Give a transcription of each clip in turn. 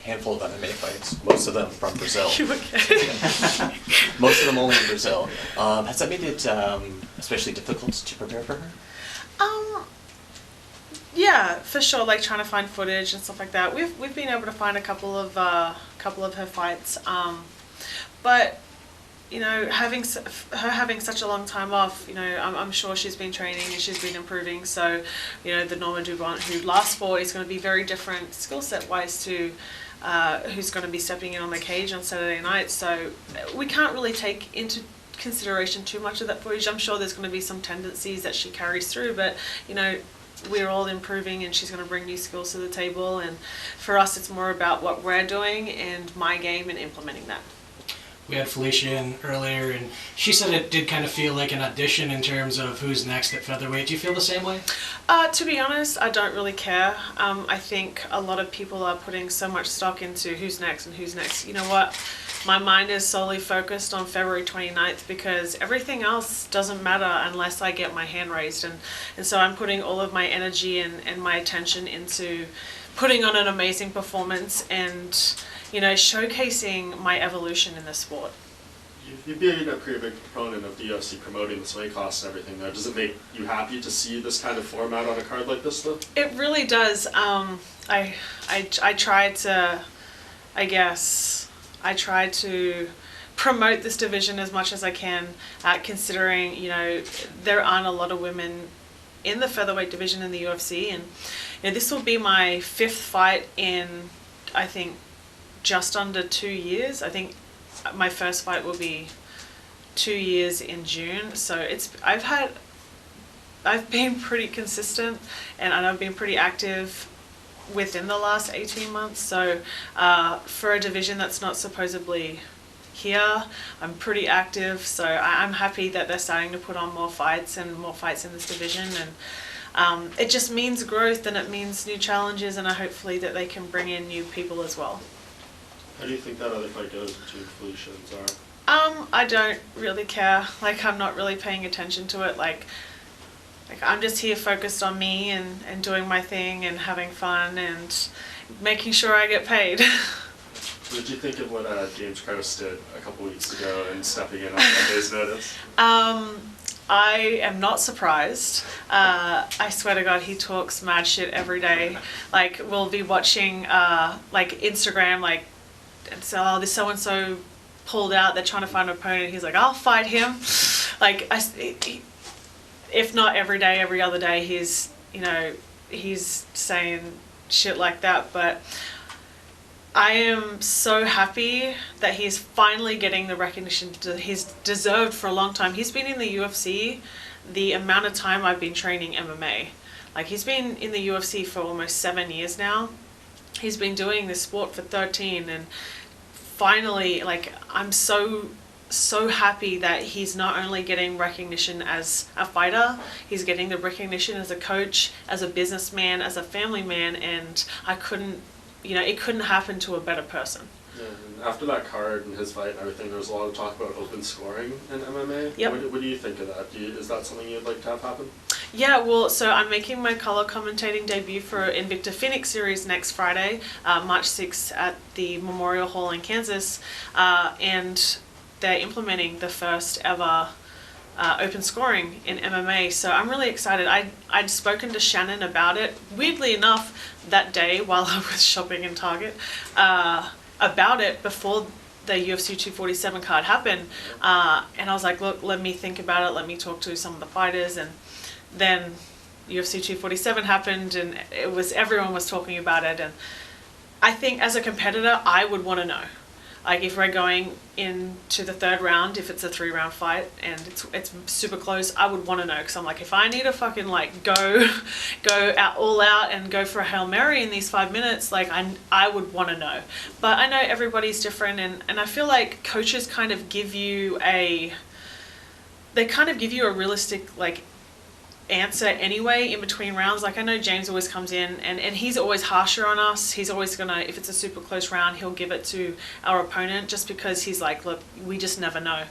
handful of MMA fights, most of them from Brazil. You okay? Most of them only in Brazil. Has that made it especially difficult to prepare for her? Yeah, for sure. Like trying to find footage and stuff like that. We've been able to find a couple of her fights, but you know, having such a long time off, you know, I'm sure she's been training and she's been improving. So, you know, the Norma Dubont who last fought is going to be very different skill set wise to who's going to be stepping in on the cage on Saturday night. So we can't really take into consideration too much of that footage. I'm sure there's going to be some tendencies that she carries through, but you know, we're all improving and she's going to bring new skills to the table, and for us it's more about what we're doing and my game and implementing that. We had Felicia in earlier, and she said it did kind of feel like an audition in terms of who's next at featherweight. Do you feel the same way? To be honest, I don't really care. I think a lot of people are putting so much stock into who's next and who's next. You know what? My mind is solely focused on February 29th because everything else doesn't matter unless I get my hand raised. And so I'm putting all of my energy and my attention into putting on an amazing performance and, you know, showcasing my evolution in the sport. You've been a pretty big proponent of the UFC promoting this weight class and everything though. Does it make you happy to see this kind of format on a card like this though? It really does. I try to, I try to promote this division as much as I can, considering, you know, there aren't a lot of women in the featherweight division in the UFC, and you know, this will be my 5th fight in, I think, just under 2 years. I think my first fight will be 2 years in June. So I've been pretty consistent, and I've been pretty active within the last 18 months. So for a division that's not supposedly here, I'm pretty active. So I'm happy that they're starting to put on more fights and more fights in this division, and it just means growth and it means new challenges, and hopefully that they can bring in new people as well. How do you think that other fight goes between Felicia and Zara? I don't really care. Like, I'm not really paying attention to it. Like I'm just here focused on me and doing my thing and having fun and making sure I get paid. What did you think of what James Krause did a couple weeks ago and stepping in on that day's notice? I am not surprised. I swear to God, he talks mad shit every day. Like, we'll be watching like Instagram, like, and so, oh, this so-and-so pulled out, they're trying to find an opponent. He's like, I'll fight him. Like, if not every day, every other day, he's, you know, he's saying shit like that. But I am so happy that he's finally getting the recognition he's deserved for a long time. He's been in the UFC the amount of time I've been training MMA. Like, he's been in the UFC for almost 7 years now. He's been doing this sport for 13, and finally, like, I'm so happy that he's not only getting recognition as a fighter, he's getting the recognition as a coach, as a businessman, as a family man, and I couldn't, you know, it couldn't happen to a better person. Yeah, and after that card and his fight and everything, there was a lot of talk about open scoring in MMA. Yep. What do you think of that? Is that something you'd like to have happen? Yeah, well, so I'm making my color commentating debut for Invicta Phoenix series next Friday, March 6th at the Memorial Hall in Kansas, and they're implementing the first ever open scoring in MMA. So I'm really excited. I'd spoken to Shannon about it, weirdly enough, that day while I was shopping in Target, about it before the UFC 247 card happened. And I was like, look, let me think about it. Let me talk to some of the fighters. And then UFC 247 happened, and everyone was talking about it. And I think as a competitor, I would want to know. Like, if we're going into the 3rd round, if it's a 3-round fight and it's super close, I would want to know, because I'm like, if I need to fucking like go out all out and go for a Hail Mary in these 5 minutes, like I would want to know. But I know everybody's different, and I feel like coaches kind of give you a realistic like answer anyway in between rounds. Like, I know James always comes in and he's always harsher on us. He's always gonna, if it's a super close round, he'll give it to our opponent just because he's like, look, we just never know.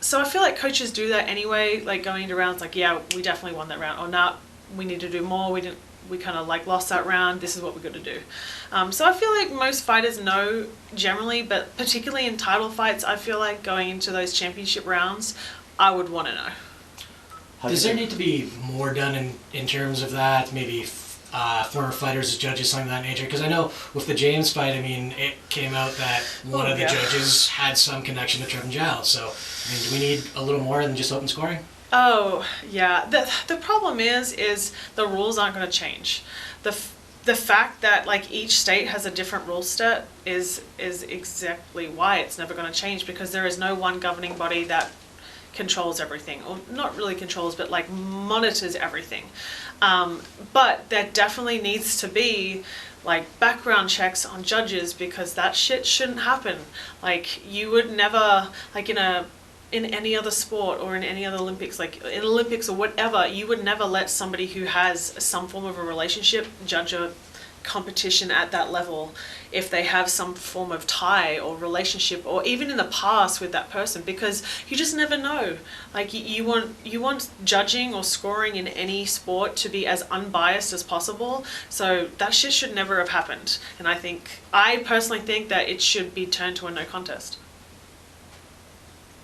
So I feel like coaches do that anyway, like going into rounds like, yeah, we definitely won that round, or not, we need to do more, we kind of like lost that round, this is what we're going to do. So I feel like most fighters know generally, but particularly in title fights, I feel like going into those championship rounds, I would want to know. Does there need to be more done in terms of that? Maybe former fighters as judges, something of that nature? Because I know with the James fight, I mean, it came out that one of the judges had some connection to Trevin Giles. So, I mean, do we need a little more than just open scoring? Oh, yeah. The problem is the rules aren't going to change. The fact that like each state has a different rule set is exactly why it's never going to change, because there is no one governing body that controls everything, or not really controls, but like monitors everything. But there definitely needs to be like background checks on judges, because that shit shouldn't happen. Like you would never, like in any other sport or in any other Olympics, like in Olympics or whatever, you would never let somebody who has some form of a relationship judge a competition at that level if they have some form of tie or relationship, or even in the past with that person, because you just never know. Like you want judging or scoring in any sport to be as unbiased as possible, so that shit should never have happened. And I personally think that it should be turned to a no contest.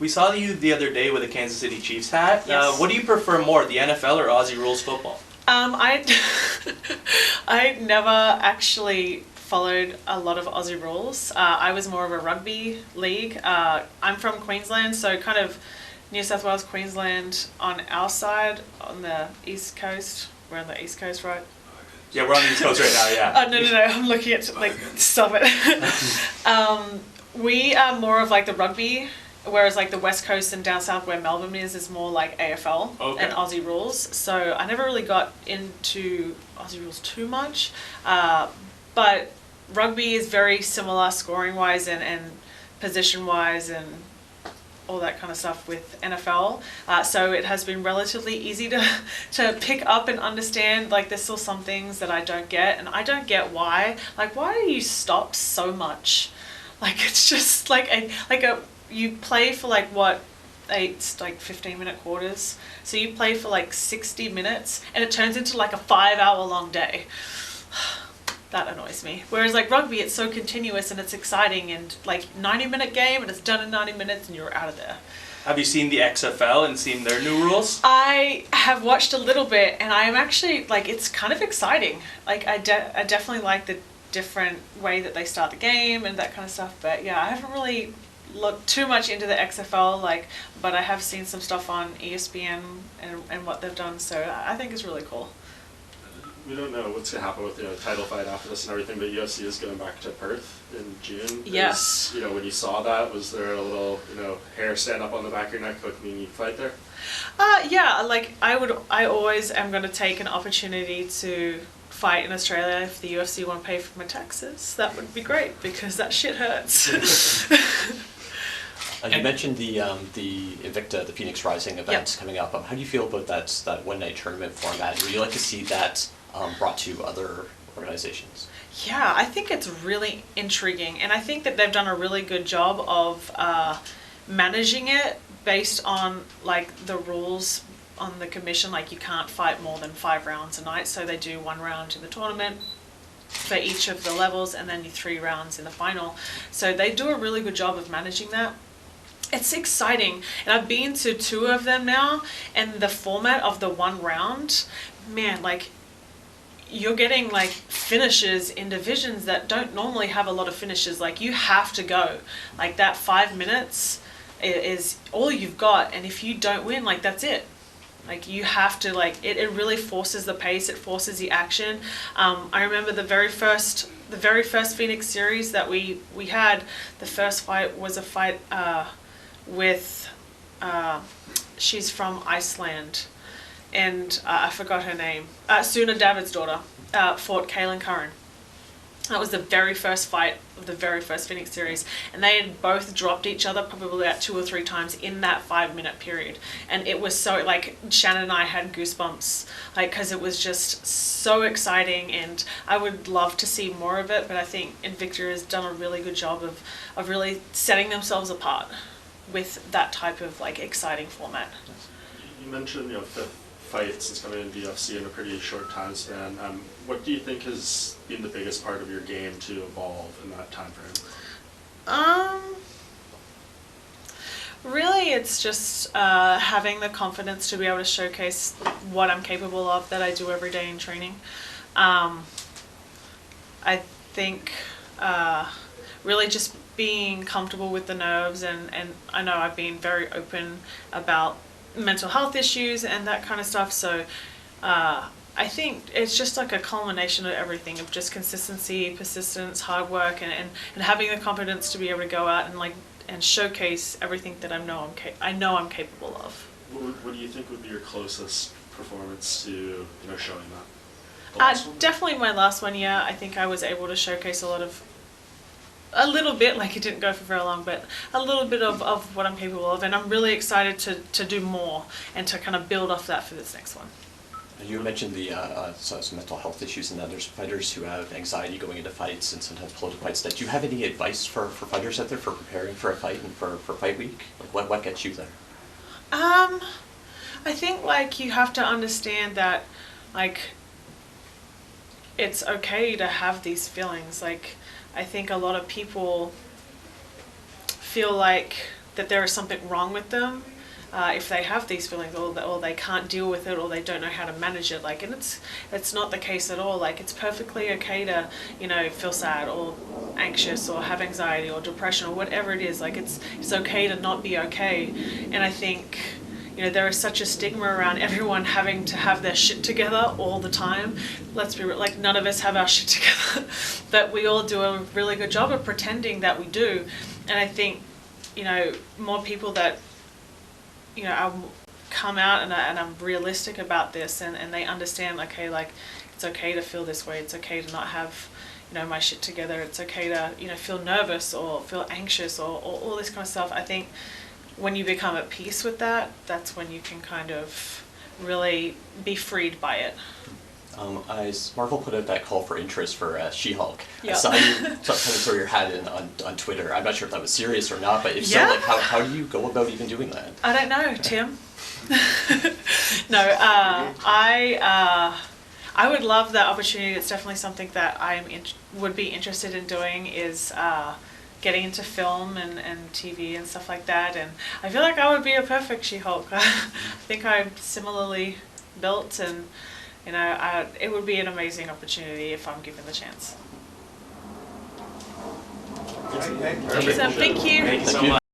We saw you the other day with a Kansas City Chiefs hat. Yes. What do you prefer more, the NFL or Aussie Rules football? I never actually followed a lot of Aussie Rules. I was more of a rugby league. I'm from Queensland, so kind of New South Wales, Queensland on our side, on the east coast. We're on the east coast, right? Yeah, we're on the East Coast right now, yeah. Oh, no, I'm looking at, like, stop it. We are more of like the rugby, whereas like the West Coast and down south where Melbourne is more like AFL and Aussie Rules. So I never really got into Aussie Rules too much. But rugby is very similar scoring wise and position wise and all that kind of stuff with NFL. So it has been relatively easy to pick up and understand. Like there's still some things that I don't get, and I don't get why. Like, why do you stop so much? Like it's just you play for like what, 15-minute quarters. So you play for like 60 minutes and it turns into like a 5-hour long day. That annoys me. Whereas like rugby, it's so continuous and it's exciting, and like 90-minute game and it's done in 90 minutes and you're out of there. Have you seen the XFL and seen their new rules? I have watched a little bit, and I am actually like, it's kind of exciting. Like I definitely like the different way that they start the game and that kind of stuff. But yeah, I haven't really looked too much into the XFL, but I have seen some stuff on ESPN and what they've done. So I think it's really cool. We don't know what's going to happen with the title fight after this and everything, but UFC is going back to Perth in June. Yes. When you saw that, was there a little, hair stand up on the back of your neck looking you fight there? Yeah, like I always am going to take an opportunity to fight in Australia. If the UFC want to pay for my taxes, that would be great, because that shit hurts. You mentioned the Invicta, the Phoenix Rising event coming up. How do you feel about that one-night tournament format? Would you like to see that brought to other organizations? Yeah, I think it's really intriguing, and I think that they've done a really good job of managing it based on like the rules on the commission. Like you can't fight more than 5 rounds a night, so they do 1 round in the tournament for each of the levels, and then 3 rounds in the final. So they do a really good job of managing that. It's exciting, and I've been to 2 of them now, and the format of the 1 round, man, like you're getting like finishes in divisions that don't normally have a lot of finishes. Like you have to go, like that 5 minutes is all you've got, and if you don't win, like that's it. Like you have to, like it really forces the pace, it forces the action. I remember the very first Phoenix series that we had, the first fight was a fight with she's from Iceland, and I forgot her name. Suna David's daughter fought Kaylin Curran. That was the very first fight of the very first Phoenix series, and they had both dropped each other probably about 2 or 3 times in that 5-minute period. And it was so, like, Shannon and I had goosebumps, like, because it was just so exciting, and I would love to see more of it. But I think Invicta has done a really good job of really setting themselves apart with that type of like exciting format. You mentioned fight since coming into the UFC in a pretty short time span. What do you think has been the biggest part of your game to evolve in that time frame? Really, it's just having the confidence to be able to showcase what I'm capable of that I do every day in training. I think really just being comfortable with the nerves, and I know I've been very open about mental health issues and that kind of stuff, so I think it's just like a culmination of everything, of just consistency, persistence, hard work, and having the confidence to be able to go out and showcase everything that I know I'm capable of. What do you think would be your closest performance to showing that? Definitely my last one. Yeah, I think I was able to showcase a little bit, like it didn't go for very long, but a little bit of what I'm capable of, and I'm really excited to do more and to kind of build off that for this next one. You mentioned some mental health issues, and there's fighters who have anxiety going into fights and sometimes pull into fights. Do you have any advice for fighters out there for preparing for a fight and for fight week? Like what gets you there? I think you have to understand that it's okay to have these feelings. I think a lot of people feel that there is something wrong with them if they have these feelings, or they can't deal with it, or they don't know how to manage it. And it's not the case at all. It's perfectly okay to feel sad or anxious or have anxiety or depression or whatever it is. It's okay to not be okay. And I think there is such a stigma around everyone having to have their shit together all the time. Let's be real, none of us have our shit together, but we all do a really good job of pretending that we do. And I think, more people that, come out and I'm realistic about this, and they understand, it's okay to feel this way. It's okay to not have, my shit together. It's okay to, feel nervous or feel anxious or all this kind of stuff. I think when you become at peace with that, that's when you can kind of really be freed by it. As Marvel put out that call for interest for She-Hulk, Yep. I saw you kind of throw your hat in on Twitter. I'm not sure if that was serious or not, but if so, how do you go about even doing that? I don't know, Tim. No, I would love that opportunity. It's definitely something that would be interested in doing, is getting into film and TV and stuff like that. And I feel like I would be a perfect She-Hulk. I think I'm similarly built, and it would be an amazing opportunity if I'm given the chance. Perfect. Thank you. Thank you so much.